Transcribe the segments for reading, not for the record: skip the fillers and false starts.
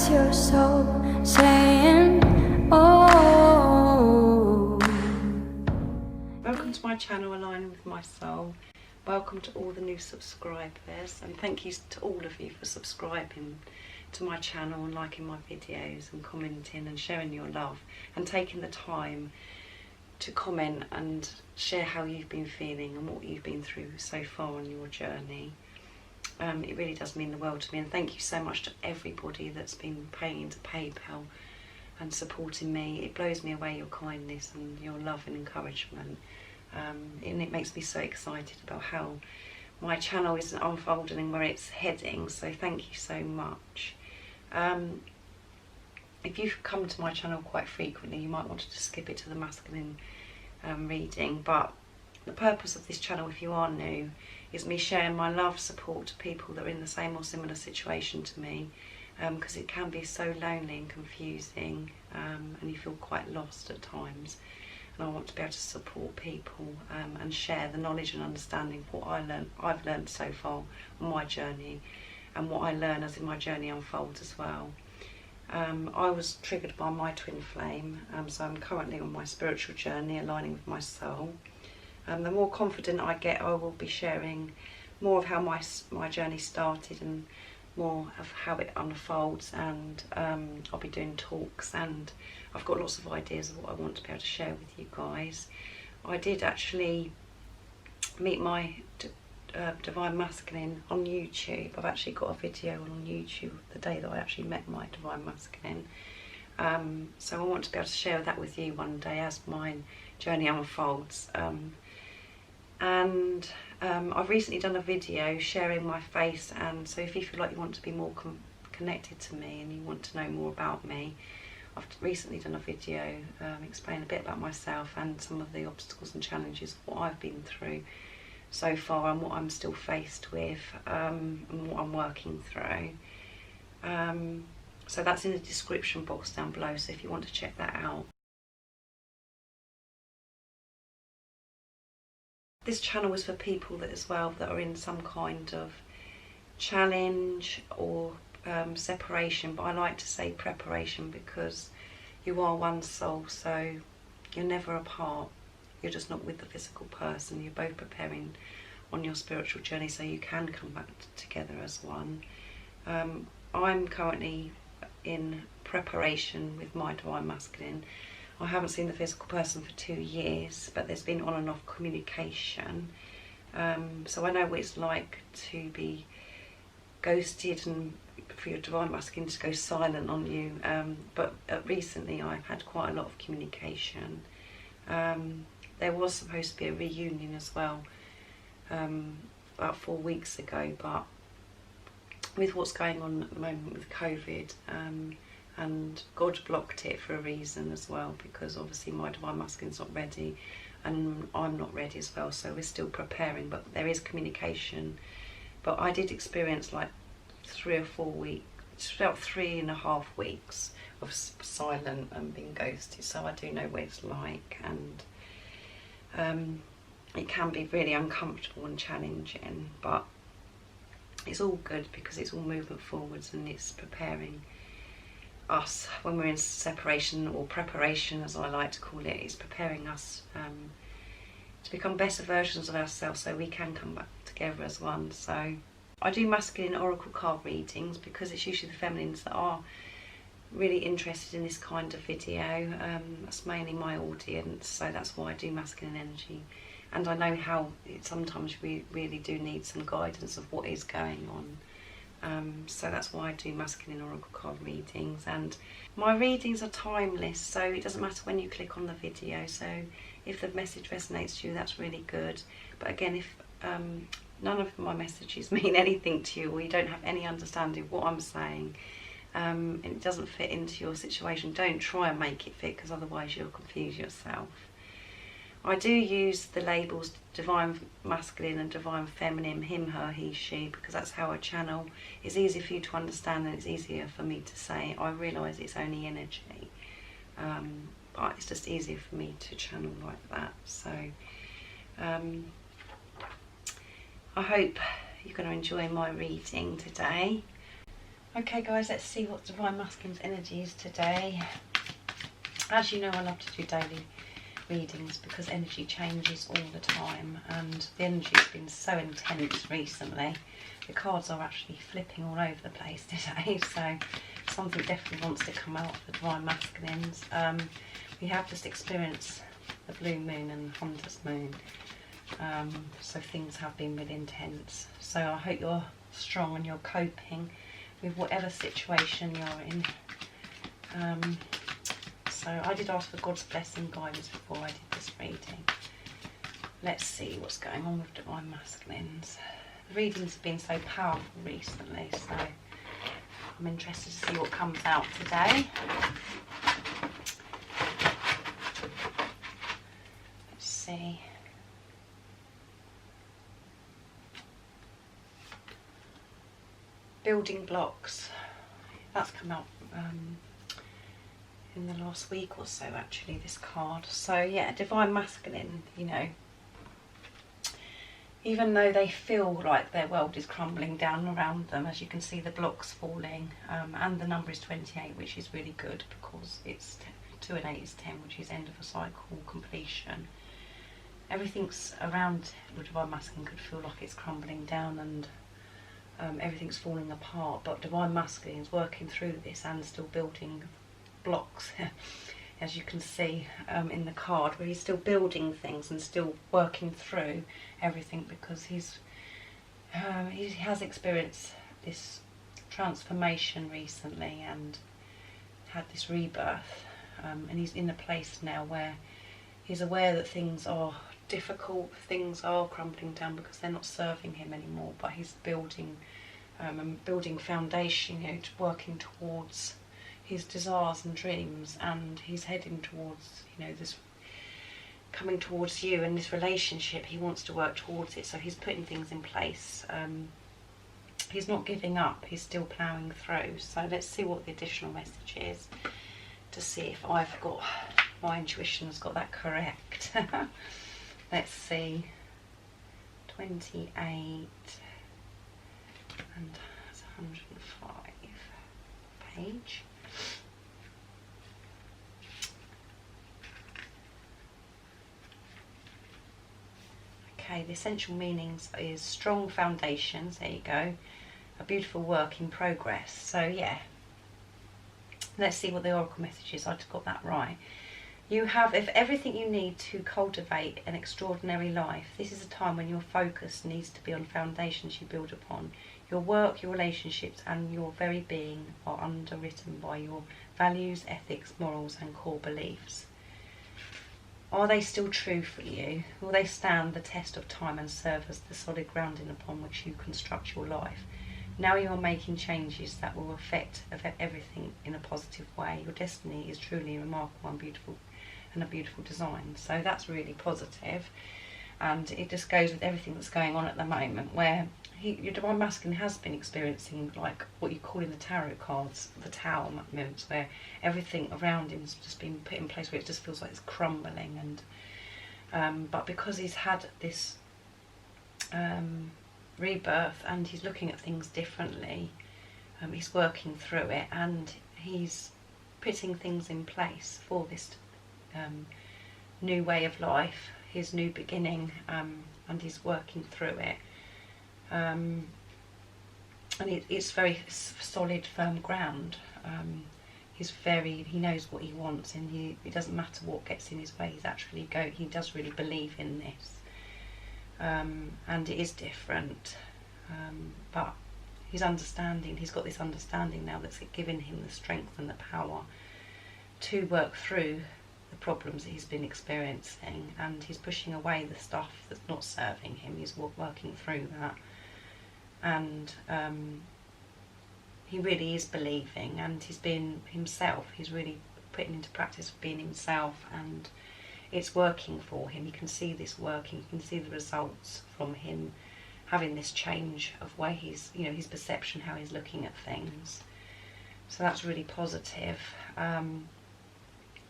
It's your soul saying, oh. Welcome to my channel, Aligning with My Soul. Welcome to all the new subscribers, and thank you to all of you for subscribing to my channel and liking my videos and commenting and sharing your love and taking the time to comment and share how you've been feeling and what you've been through so far on your journey. It really does mean the world to me, and thank you so much to everybody that's been paying into PayPal and supporting me. It blows me away, your kindness and your love and encouragement, and it makes me so excited about how my channel is unfolding and where it's heading, so thank you so much. If you've come to my channel quite frequently, you might want to just skip it to the masculine reading, but the purpose of this channel, if you are new, is me sharing my love, support to people that are in the same or similar situation to me, because it can be so lonely and confusing, and you feel quite lost at times, and I want to be able to support people and share the knowledge and understanding of what I've learned so far on my journey, and what I learn as my journey unfolds as well. I was triggered by my twin flame, so I'm currently on my spiritual journey, aligning with my soul. The more confident I get, I will be sharing more of how my journey started and more of how it unfolds, and I'll be doing talks, and I've got lots of ideas of what I want to be able to share with you guys. I did actually meet my Divine Masculine on YouTube. I've actually got a video on YouTube the day that I actually met my Divine Masculine. So I want to be able to share that with you one day as my journey unfolds. I've recently done a video sharing my face, and so if you feel like you want to be more connected to me and you want to know more about me, I've recently done a video explaining a bit about myself and some of the obstacles and challenges of what I've been through so far and what I'm still faced with, and what I'm working through. So that's in the description box down below, so if you want to check that out. This channel is for people that as well that are in some kind of challenge or separation, but I like to say preparation, because you are one soul, so you're never apart. You're just not with the physical person. You're both preparing on your spiritual journey, so you can come back together as one. I'm currently in preparation with my Divine Masculine. I haven't seen the physical person for 2 years, but there's been on and off communication. So I know what it's like to be ghosted and for your Divine Masculine to go silent on you. But recently I've had quite a lot of communication. There was supposed to be a reunion as well about 4 weeks ago, but with what's going on at the moment with COVID, and God blocked it for a reason as well, because obviously my Divine Masculine's not ready and I'm not ready as well, so we're still preparing, but there is communication. But I did experience like 3 or 4 weeks, about 3.5 weeks of silent and being ghosted, so I do know what it's like, and it can be really uncomfortable and challenging, but it's all good because it's all movement forwards, and it's preparing us when we're in separation, or preparation as I like to call it. It's preparing us to become better versions of ourselves, so we can come back together as one. So I do masculine oracle card readings because it's usually the feminines that are really interested in this kind of video. That's mainly my audience, so that's why I do masculine energy, and I know how sometimes we really do need some guidance of what is going on. So that's why I do masculine oracle card readings, and my readings are timeless, so it doesn't matter when you click on the video. So if the message resonates to you, that's really good. But again, if none of my messages mean anything to you, or you don't have any understanding of what I'm saying, and it doesn't fit into your situation, don't try and make it fit, because otherwise you'll confuse yourself. I do use the labels Divine Masculine and Divine Feminine, him, her, he, she, because that's how I channel. It's easier for you to understand, and it's easier for me to say. I realise it's only energy, but it's just easier for me to channel like that. So I hope you're going to enjoy my reading today. Okay guys, let's see what Divine Masculine's energy is today. As you know, I love to do daily readings because energy changes all the time, and the energy has been so intense recently. The cards are actually flipping all over the place today, so something definitely wants to come out for Divine Masculines. We have just experienced the blue moon and Hunter's moon, so things have been really intense. So I hope you're strong and you're coping with whatever situation you're in. So I did ask for God's blessing guidance before I did this reading. Let's see what's going on with Divine Masculines. The readings have been so powerful recently, so I'm interested to see what comes out today. Let's see. Building blocks. That's come out in the last week or so, actually, this card. So yeah, Divine Masculine, you know, even though they feel like their world is crumbling down around them, as you can see the blocks falling, and the number is 28, which is really good because it's 2 and 8 is 10, which is end of a cycle, completion. Everything's around the Divine Masculine could feel like it's crumbling down and everything's falling apart, but Divine Masculine is working through this and still building blocks, as you can see in the card, where he's still building things and still working through everything, because he has experienced this transformation recently and had this rebirth, and he's in a place now where he's aware that things are difficult, things are crumbling down because they're not serving him anymore, but he's building building foundation, you know, working towards his desires and dreams, and he's heading towards, you know, this coming towards you and this relationship. He wants to work towards it, so he's putting things in place. He's not giving up, he's still ploughing through. So let's see what the additional message is, to see if I've got, my intuition's got that correct. Let's see, 28 and that's 105 page. Okay, the essential meanings is strong foundations, there you go, a beautiful work in progress. So yeah, let's see what the oracle message is. I just got that right. You have everything you need to cultivate an extraordinary life. This is a time when your focus needs to be on foundations you build upon. Your work, your relationships and your very being are underwritten by your values, ethics, morals and core beliefs. Are they still true for you? Will they stand the test of time and serve as the solid grounding upon which you construct your life? Now you are making changes that will affect everything in a positive way. Your destiny is truly remarkable and beautiful, and a beautiful design. So that's really positive, and it just goes with everything that's going on at the moment, where your Divine Masculine has been experiencing, like what you call in the tarot cards, the Tower moments, where everything around him has just been put in place where it just feels like it's crumbling. And but because he's had this rebirth and he's looking at things differently, he's working through it and he's putting things in place for this new way of life, his new beginning, and he's working through it. And it's very solid, firm ground. He knows what he wants, and it doesn't matter what gets in his way. He does really believe in this, and it is different, but he's got this understanding now that's given him the strength and the power to work through the problems that he's been experiencing, and he's pushing away the stuff that's not serving him. He's working through that, and he really is believing, and he's been himself. He's really putting into practice of being himself, and it's working for him. You can see this working. You can see the results from him having this change of way he's, you know, his perception, how he's looking at things. So that's really positive.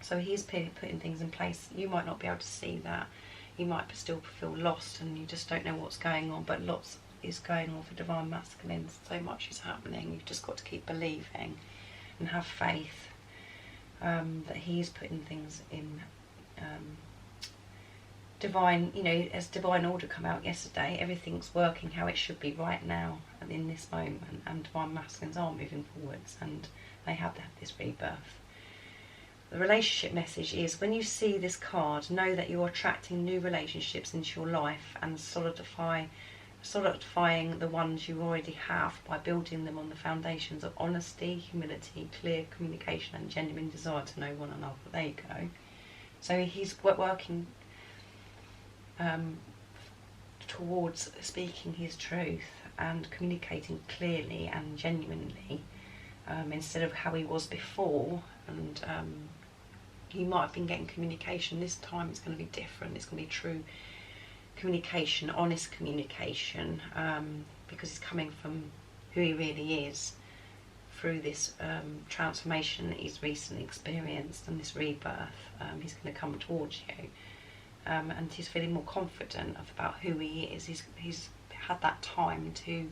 So he's putting things in place. You might not be able to see that. You might still feel lost and you just don't know what's going on, but is going on for Divine Masculine. So much is happening. You've just got to keep believing and have faith that he's putting things in divine, you know, as divine order come out yesterday, everything's working how it should be right now and in this moment, and Divine Masculines are moving forwards and they have to have this rebirth. The relationship message is, when you see this card, know that you're attracting new relationships into your life and solidifying the ones you already have by building them on the foundations of honesty, humility, clear communication and genuine desire to know one another. There you go. So he's working towards speaking his truth and communicating clearly and genuinely, instead of how he was before. And you might have been getting communication. This time it's going to be different. It's going to be true communication, honest communication, because he's coming from who he really is through this transformation that he's recently experienced and this rebirth. He's going to come towards you, and he's feeling more confident about who he is. He's had that time to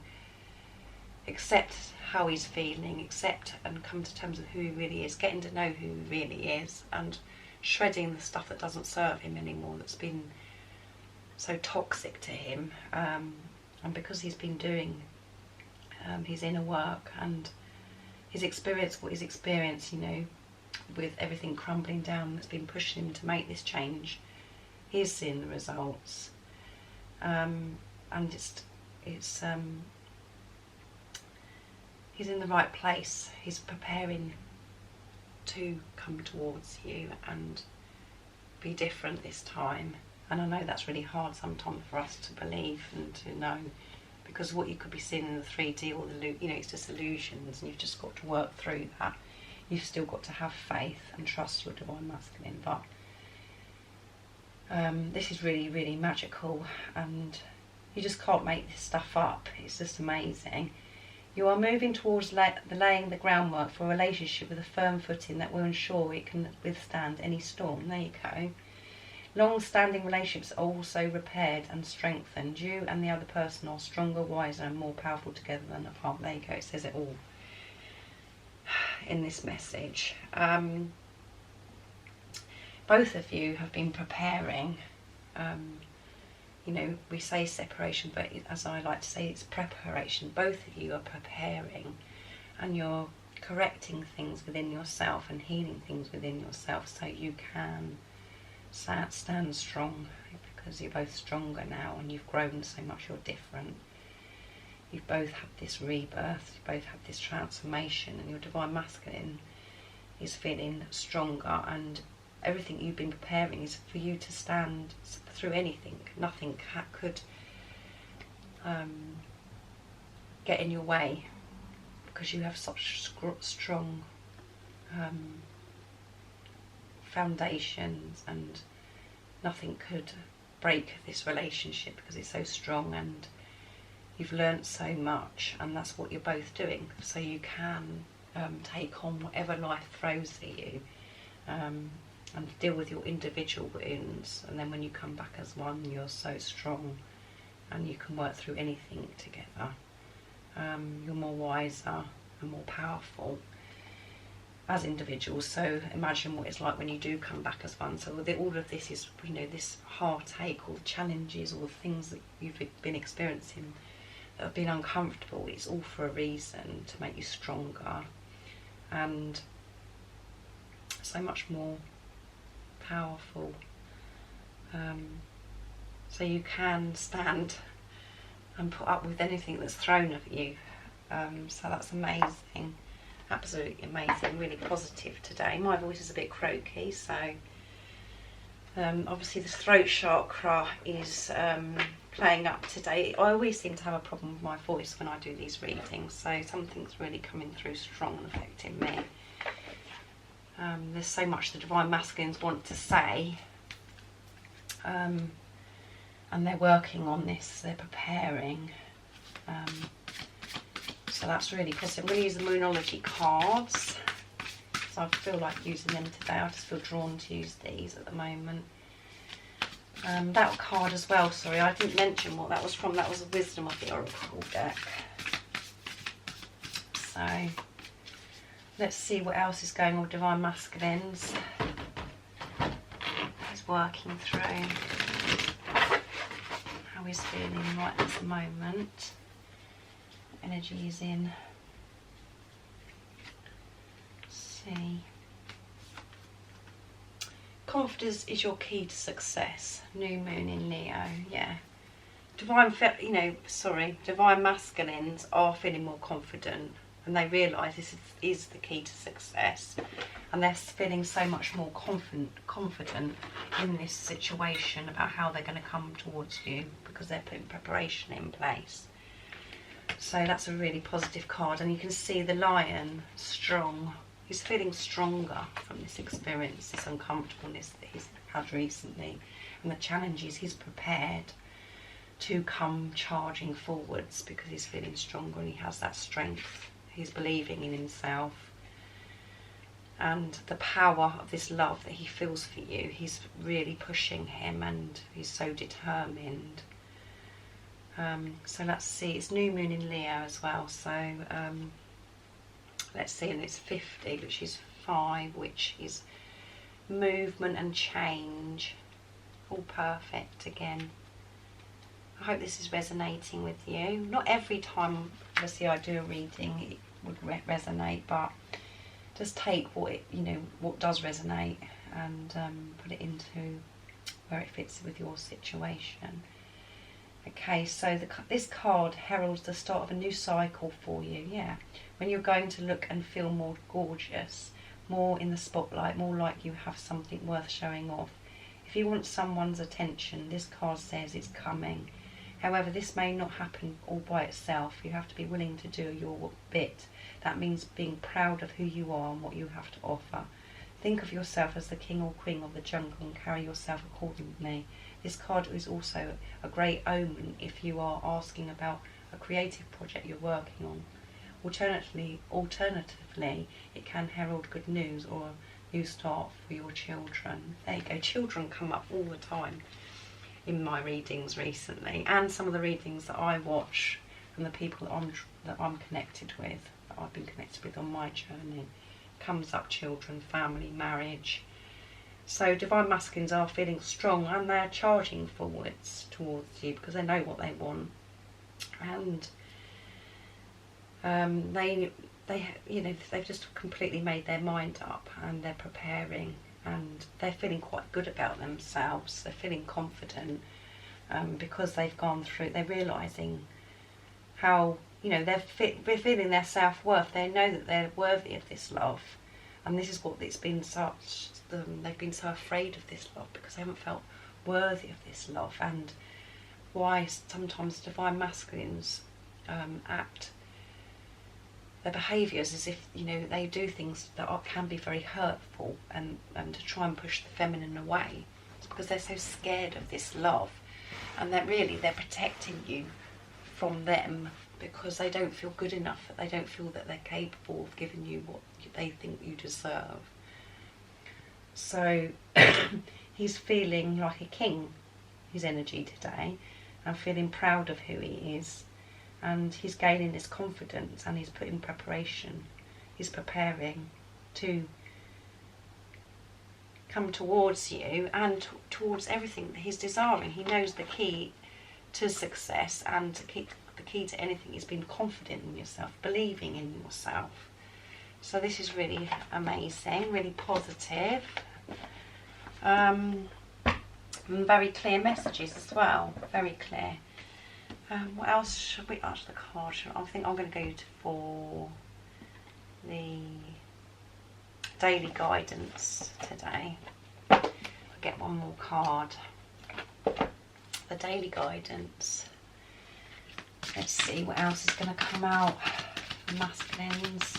accept how he's feeling, accept and come to terms with who he really is, getting to know who he really is, and shredding the stuff that doesn't serve him anymore, that's been so toxic to him. And because he's been doing his inner work and his experience, what he's experienced, you know, with everything crumbling down that's been pushing him to make this change, he's seeing the results. And it's he's in the right place. He's preparing to come towards you and be different this time. And I know that's really hard sometimes for us to believe and to know, because what you could be seeing in the 3D or the, you know, it's just illusions, and you've just got to work through that. You've still got to have faith and trust your Divine Masculine. But this is really, really magical, and you just can't make this stuff up. It's just amazing. You are moving towards laying the groundwork for a relationship with a firm footing that will ensure it can withstand any storm. There you go. Long-standing relationships are also repaired and strengthened. You and the other person are stronger, wiser and more powerful together than apart. There you go. It says it all in this message. Both of you have been preparing. You know, we say separation, but as I like to say, it's preparation. Both of you are preparing, and you're correcting things within yourself and healing things within yourself, so you can stand strong, because you're both stronger now and you've grown so much. You're different. You've both had this rebirth, you both had this transformation, and your Divine Masculine is feeling stronger, and everything you've been preparing is for you to stand through anything. Nothing could get in your way, because you have such strong foundations, and nothing could break this relationship because it's so strong, and you've learnt so much, and that's what you're both doing, so you can take on whatever life throws at you, and deal with your individual wounds, and then when you come back as one, you're so strong and you can work through anything together. You're more wiser and more powerful as individuals. So imagine what it's like when you do come back as one. So all of this is, you know, this heartache, all the challenges, all the things that you've been experiencing that have been uncomfortable, it's all for a reason, to make you stronger and so much more powerful. So you can stand and put up with anything that's thrown at you. So that's amazing. Absolutely amazing, really positive today. My voice is a bit croaky, so obviously the throat chakra is playing up today. I always seem to have a problem with my voice when I do these readings, so something's really coming through strong and affecting me. There's so much the Divine Masculines want to say, and they're working on this, they're preparing. So that's really positive. I'm going to use the Moonology cards, so I feel like using them today. I just feel drawn to use these at the moment. That card as well, sorry, I didn't mention what that was from. That was the Wisdom of the Oracle deck. So let's see what else is going on with Divine Masculines. He's working through how he's feeling right at this moment. Energy is in. Let's see. Confidence is your key to success. New moon in Leo, yeah. Divine masculines are feeling more confident, and they realise this is the key to success, and they're feeling so much more confident in this situation about how they're going to come towards you, because they're putting preparation in place. So that's a really positive card, and you can see the Lion, strong. He's feeling stronger from this experience, this uncomfortableness that he's had recently, and the challenges. He's prepared to come charging forwards because he's feeling stronger and he has that strength. He's believing in himself, and the power of this love that he feels for you, he's really pushing him, and he's so determined. So let's see, it's new moon in Leo as well, so let's see, and it's 50, which is 5, which is movement and change. All perfect again. I hope this is resonating with you. Not every time, obviously, I do a reading it would resonate, but just take what what does resonate, and put it into where it fits with your situation. Okay, so this card heralds the start of a new cycle for you, yeah. When you're going to look and feel more gorgeous, more in the spotlight, more like you have something worth showing off. If you want someone's attention, this card says it's coming. However, this may not happen all by itself. You have to be willing to do your bit. That means being proud of who you are and what you have to offer. Think of yourself as the king or queen of the jungle and carry yourself accordingly. This card is also a great omen if you are asking about a creative project you're working on. Alternatively, it can herald good news or a new start for your children. There you go, children come up all the time in my readings recently, and some of the readings that I watch from the people that I'm connected with, that I've been connected with on my journey. Comes up children, family, marriage. So Divine Masculines are feeling strong, and they're charging forwards towards you because they know what they want, and they've just completely made their mind up, and they're preparing, and they're feeling quite good about themselves. They're feeling confident because they've gone through. They're realising how they're feeling their self-worth. They know that they're worthy of this love, and this is what it's been such. They've been so afraid of this love because they haven't felt worthy of this love, and why sometimes Divine Masculines act their behaviours as if they do things that can be very hurtful, and to try and push the feminine away. It's because they're so scared of this love, and that really they're protecting you from them because they don't feel good enough, that they don't feel that they're capable of giving you what they think you deserve. So he's feeling like a king, his energy today, and feeling proud of who he is, and he's gaining this confidence, and he's putting preparation. He's preparing to come towards you and towards everything that he's desiring. He knows the key to success, and the key to anything is being confident in yourself, believing in yourself. So this is really amazing, really positive. Very clear messages as well, very clear. What else should we ask the card? I think I'm going to go for the daily guidance today. I'll get one more card. The daily guidance. Let's see what else is going to come out. Masculines.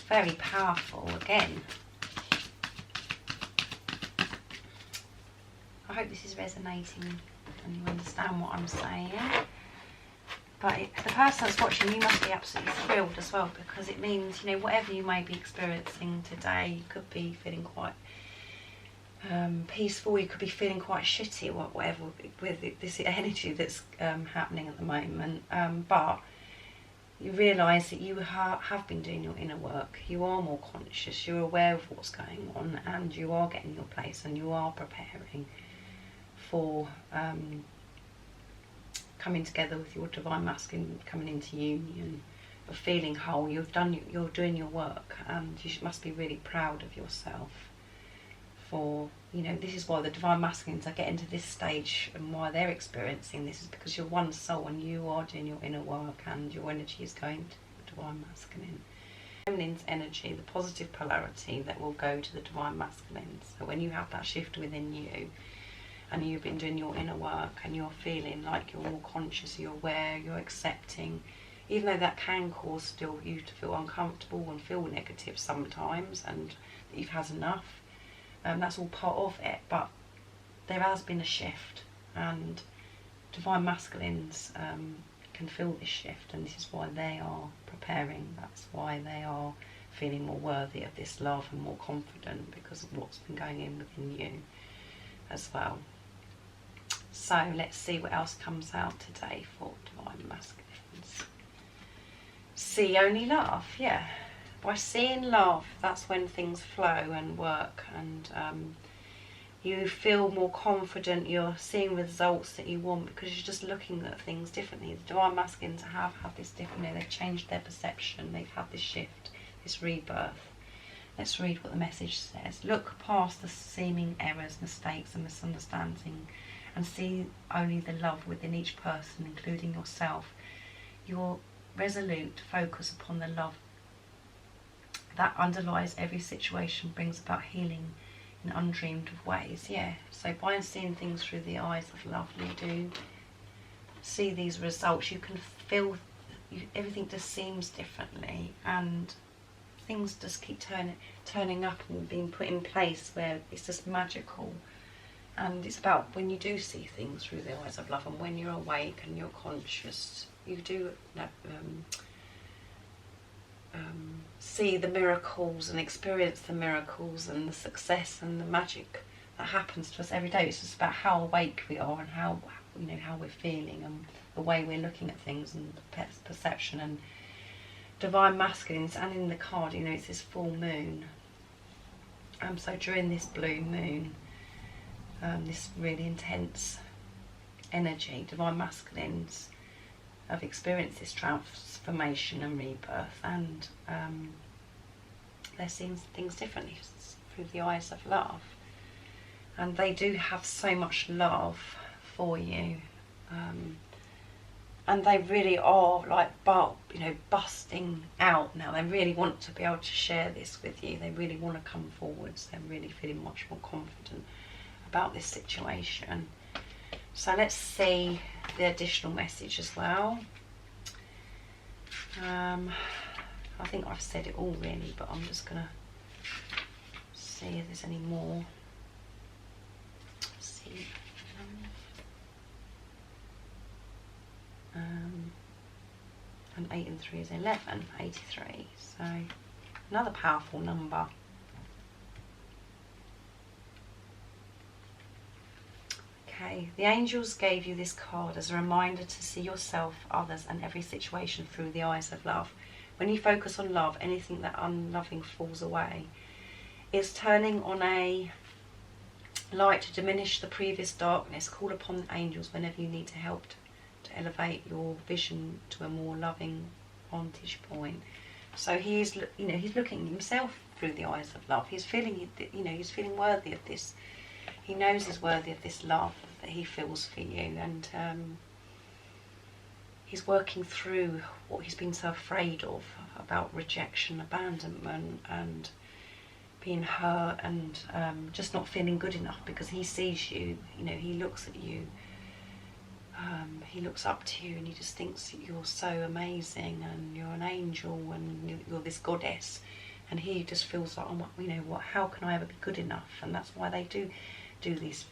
Very powerful again. I hope this is resonating and you understand what I'm saying. But the person that's watching, you must be absolutely thrilled as well, because it means, whatever you may be experiencing today, you could be feeling quite peaceful. You could be feeling quite shitty or whatever with this energy that's happening at the moment, but you realise that you have been doing your inner work. You are more conscious, you're aware of what's going on, and you are getting your place, and you are preparing for coming together with your divine masculine, coming into union, of feeling whole. You're doing your work, and you must be really proud of yourself. For, you know, this is why the divine masculines are getting to this stage, and why they're experiencing this is because you're one soul and you are doing your inner work, and your energy is going to the divine masculine. Feminine's energy, the positive polarity that will go to the divine masculine. So when you have that shift within you, and you've been doing your inner work, and you're feeling like you're more conscious, you're aware, you're accepting, even though that can cause still you to feel uncomfortable and feel negative sometimes, and that you've had enough. That's all part of it, but there has been a shift, and divine masculines can feel this shift, and this is why they are preparing. That's why they are feeling more worthy of this love and more confident, because of what's been going in within you as well. So let's see what else comes out today for divine masculines. See only love, yeah. By seeing love, that's when things flow and work, and you feel more confident, you're seeing results that you want, because you're just looking at things differently. The divine masculines have had this different, they've changed their perception, they've had this shift, this rebirth. Let's read what the message says. Look past the seeming errors, mistakes and misunderstanding, and see only the love within each person, including yourself. Your resolute focus upon the love that underlies every situation brings about healing in undreamed of ways. Yeah, so by seeing things through the eyes of love, you do see these results. You can feel everything just seems differently, and things just keep turning up and being put in place where it's just magical. And it's about when you do see things through the eyes of love, and when you're awake and you're conscious, you do see the miracles and experience the miracles and the success and the magic that happens to us every day. It's just about how awake we are, and how, you know, how we're feeling, and the way we're looking at things, and perception. And divine masculines, and in the card, you know, it's this full moon. So during this blue moon, this really intense energy, divine masculines have experienced this transformation and rebirth, and they're seeing things differently through the eyes of love, and they do have so much love for you, and they really are like, you know, busting out now. They really want to be able to share this with you. They really want to come forwards. They're really feeling much more confident about this situation. So let's see the additional message as well. I think I've said it all really, but I'm just gonna see if there's any more. Let's see. And 8 and 3 is 11, 83. So another powerful number. Okay, the angels gave you this card as a reminder to see yourself, others and every situation through the eyes of love. When you focus on love, anything that unloving falls away. It's turning on a light to diminish the previous darkness. Call upon the angels whenever you need to help to elevate your vision to a more loving vantage point. So he's, you know, he's looking at himself through the eyes of love. He's feeling, you know, he's feeling worthy of this. He knows he's worthy of this love that he feels for you, and he's working through what he's been so afraid of, about rejection, abandonment, and being hurt, and just not feeling good enough, because he sees you, you know, he looks at you, he looks up to you, and he just thinks that you're so amazing, and you're an angel, and you're this goddess, and he just feels like, oh, you know what, how can I ever be good enough? And that's why they do these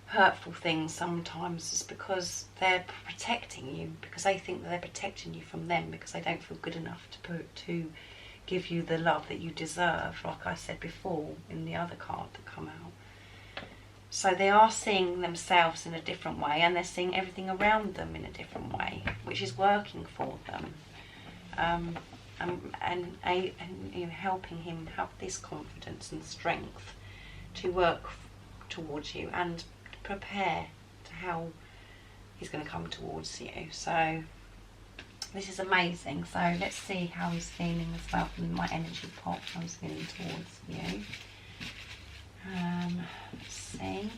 hurtful things sometimes, is because they're protecting you, because they think that they're protecting you from them, because they don't feel good enough to give you the love that you deserve, like I said before in the other card that come out. So they are seeing themselves in a different way, and they're seeing everything around them in a different way, which is working for them. And you know, helping him have this confidence and strength to work towards you and prepare to how he's going to come towards you. So this is amazing. So let's see how he's feeling as well from my energy pot. I was feeling towards you. Let's see.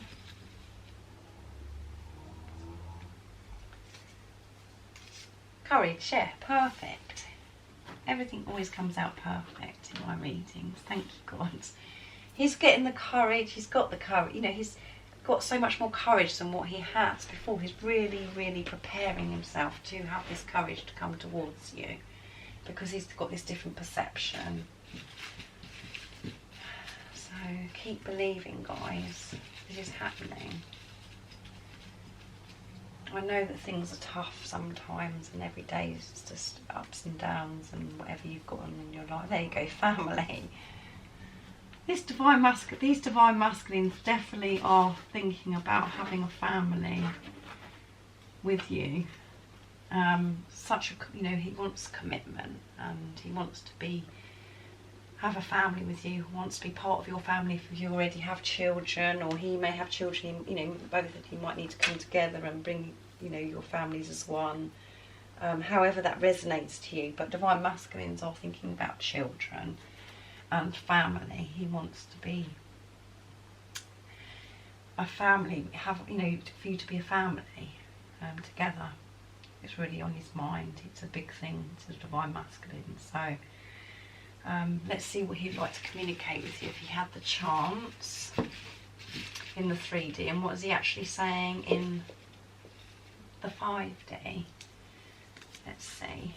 Courage, yeah, perfect. Everything always comes out perfect in my readings. Thank you, God. He's getting the courage. He's got the courage. You know, he's got so much more courage than what he had before. He's really, really preparing himself to have this courage to come towards you, because he's got this different perception. So keep believing, guys. This is happening. I know that things are tough sometimes, and every day is just ups and downs and whatever you've got on in your life. There you go, family. These divine masculines definitely are thinking about having a family with you. You know, he wants commitment, and he wants to have a family with you, wants to be part of your family if you already have children, or he may have children. You know, both of you might need to come together and bring, you know, your families as one. However that resonates to you, but divine masculines are thinking about children and family. He wants to be a family, you know, for you to be a family together. It's really on his mind. It's a big thing to the divine masculine. So let's see what he'd like to communicate with you if he had the chance in the 3D, and what is he actually saying in the 5D. Let's see.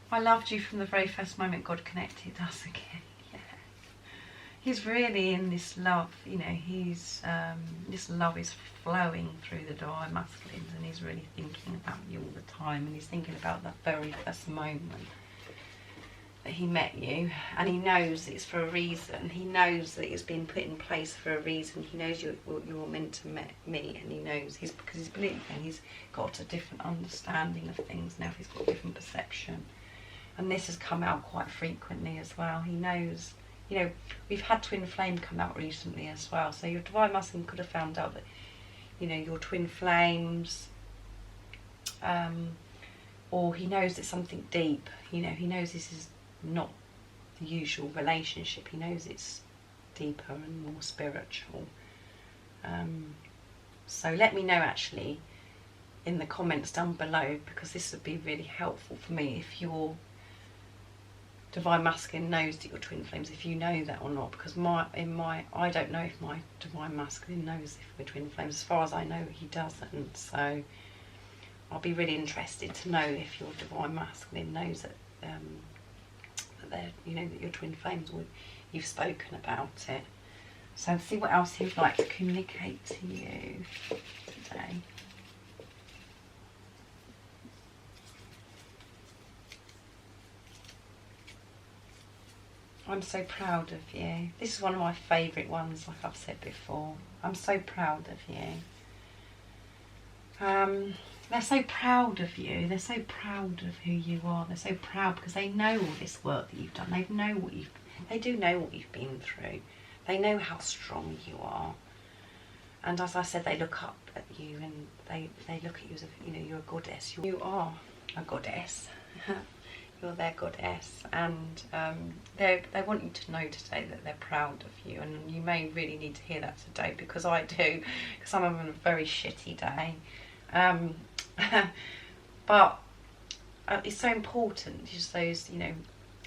I loved you from the very first moment God connected us again. Yeah. He's really in this love, you know, he's this love is flowing through the divine masculines, and he's really thinking about you all the time, and he's thinking about that very first moment that he met you, and he knows it's for a reason. He knows that it's been put in place for a reason. He knows you're meant to meet, and he knows because he's believing. He's got a different understanding of things now. He's got a different perception, and this has come out quite frequently as well. He knows, you know, we've had twin flame come out recently as well. So your divine masculine could have found out that, you know, your twin flames, or he knows it's something deep. You know, he knows this is not the usual relationship. He knows it's deeper and more spiritual. So let me know actually in the comments down below, because this would be really helpful for me if your divine masculine knows that you're twin flames, if you know that or not, because I don't know if my divine masculine knows if we're twin flames. As far as I know, he doesn't. So I'll be really interested to know if your divine masculine knows that they're, you know, that you're twin flames, or you've spoken about it. So see what else he would like to communicate to you today. I'm so proud of you. This is one of my favourite ones, like I've said before. I'm so proud of you. They're so proud of you. They're so proud of who you are. They're so proud because they know all this work that you've done. They do know what you've been through. They know how strong you are. And as I said, they look up at you, and they look at you as if, you know, you're a goddess. You are a goddess. You're their goddess, and they want you to know today that they're proud of you. And you may really need to hear that today, because I do, because I'm having a very shitty day. But it's so important, just those, you know,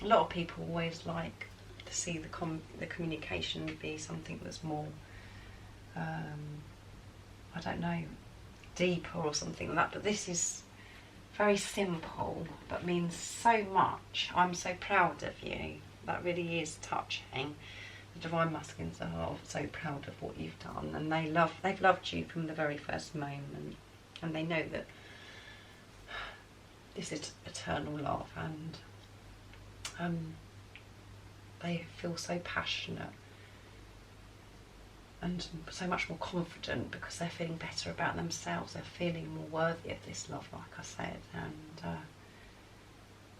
a lot of people always like to see the communication be something that's more, I don't know, deeper or something like that. But this is very simple, but means so much. I'm so proud of you. That really is touching. The divine masculines are so proud of what you've done, and they've loved you from the very first moment, and they know that this is eternal love, and they feel so passionate and so much more confident because they're feeling better about themselves. They're feeling more worthy of this love, like I said, and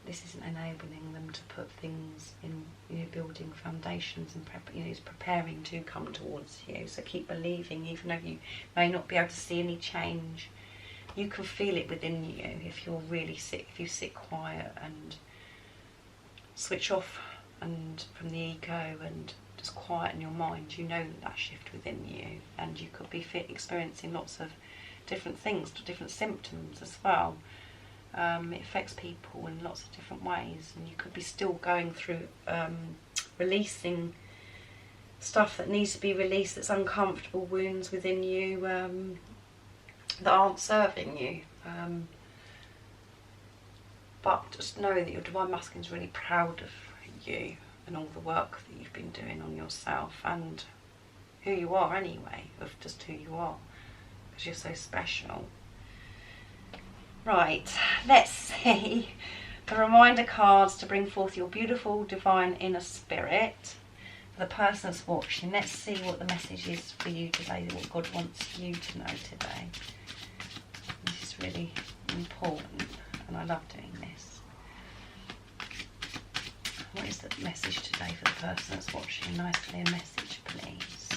this isn't enabling them to put things in, building foundations and it's preparing to come towards you. So keep believing, even though you may not be able to see any change. You can feel it within you if you're really sick, if you sit quiet and switch off and from the ego and just quieten your mind. You know that shift within you, and you could be experiencing lots of different things, different symptoms as well. It affects people in lots of different ways, and you could be still going through releasing stuff that needs to be released, that's uncomfortable, wounds within you that aren't serving you. But just know that your Divine Masculine is really proud of you and all the work that you've been doing on yourself and who you are anyway, of just who you are, because you're so special. Right, let's see the reminder cards to bring forth your beautiful divine inner spirit. For the person that's watching, let's see what the message is for you today, what God wants you to know today. This is really important, and I love doing this. What is the message today for the person that's watching? Nice clear message, please.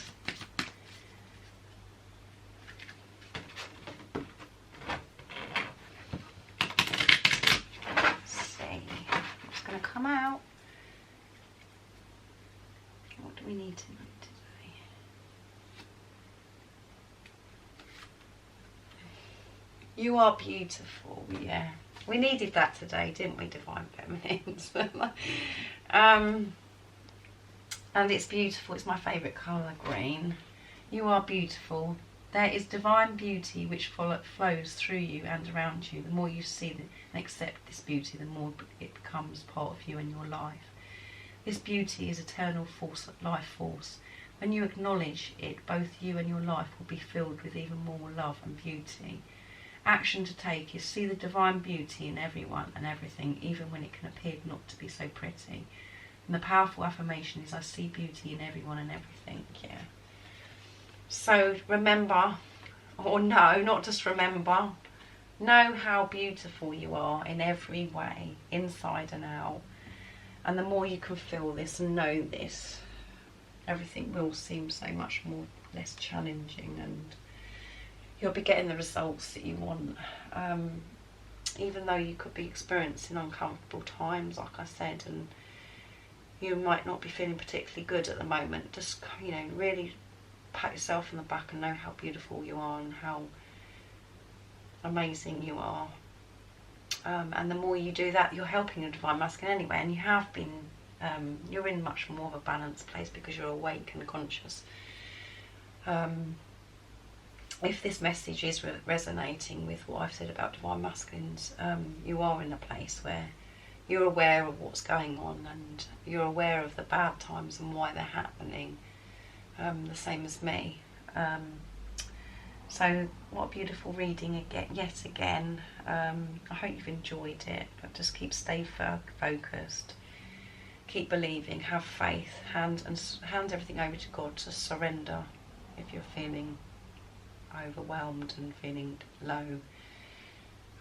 Come out. What do we need to know today? You are beautiful, yeah. We needed that today, didn't we, Divine Feminines? And it's beautiful. It's my favourite colour, green. You are beautiful. There is divine beauty which flows through you and around you. The more you see and accept this beauty, the more it becomes part of you and your life. This beauty is eternal force, life force. When you acknowledge it, both you and your life will be filled with even more love and beauty. Action to take is see the divine beauty in everyone and everything, even when it can appear not to be so pretty. And the powerful affirmation is I see beauty in everyone and everything, yeah. So remember, or no, not just remember, know how beautiful you are in every way, inside and out. And the more you can feel this and know this, everything will seem so much more less challenging, and you'll be getting the results that you want. Even though you could be experiencing uncomfortable times, like I said, and you might not be feeling particularly good at the moment, just, really pat yourself on the back and know how beautiful you are and how amazing you are. And the more you do that, you're helping your Divine Masculine anyway, and you have been, you're in much more of a balanced place because you're awake and conscious. If this message is resonating with what I've said about Divine Masculines, you are in a place where you're aware of what's going on and you're aware of the bad times and why they're happening. The same as me. So what a beautiful reading yet again. I hope you've enjoyed it, but just stay focused, keep believing, have faith, hand everything over to God, to surrender if you're feeling overwhelmed and feeling low.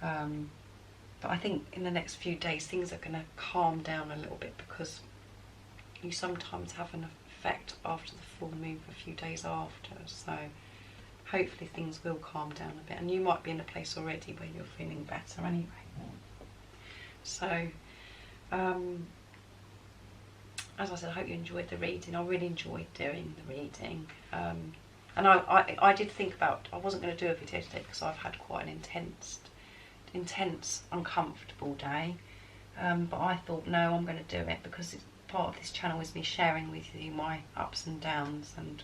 But I think in the next few days things are going to calm down a little bit, because you sometimes have an effect after the full moon for a few days after, so hopefully things will calm down a bit, and you might be in a place already where you're feeling better anyway. So as I said, I hope you enjoyed the reading. I really enjoyed doing the reading, and I did think about, I wasn't going to do a video today because I've had quite an intense uncomfortable day, but I thought no, I'm going to do it because part of this channel is me sharing with you my ups and downs, and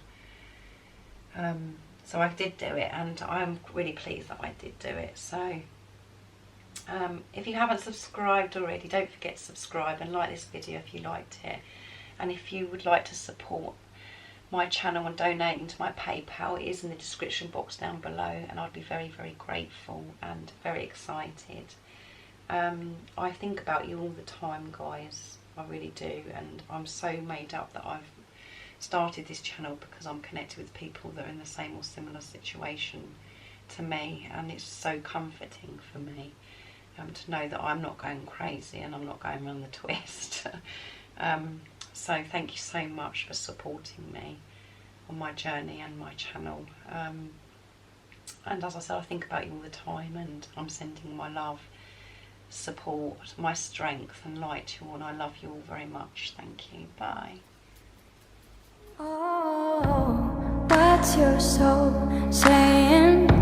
so I did do it, and I'm really pleased that I did do it. So if you haven't subscribed already, don't forget to subscribe and like this video if you liked it. And if you would like to support my channel and donating to my PayPal, it is in the description box down below, and I'd be very, very grateful and very excited. I think about you all the time, guys. I really do, and I'm so made up that I've started this channel because I'm connected with people that are in the same or similar situation to me, and it's so comforting for me to know that I'm not going crazy and I'm not going around the twist. So thank you so much for supporting me on my journey and my channel. And as I said, I think about you all the time, and I'm sending my love, support, my strength and light to you all, and I love you all very much. Thank you. Bye. Oh, what's your soul saying?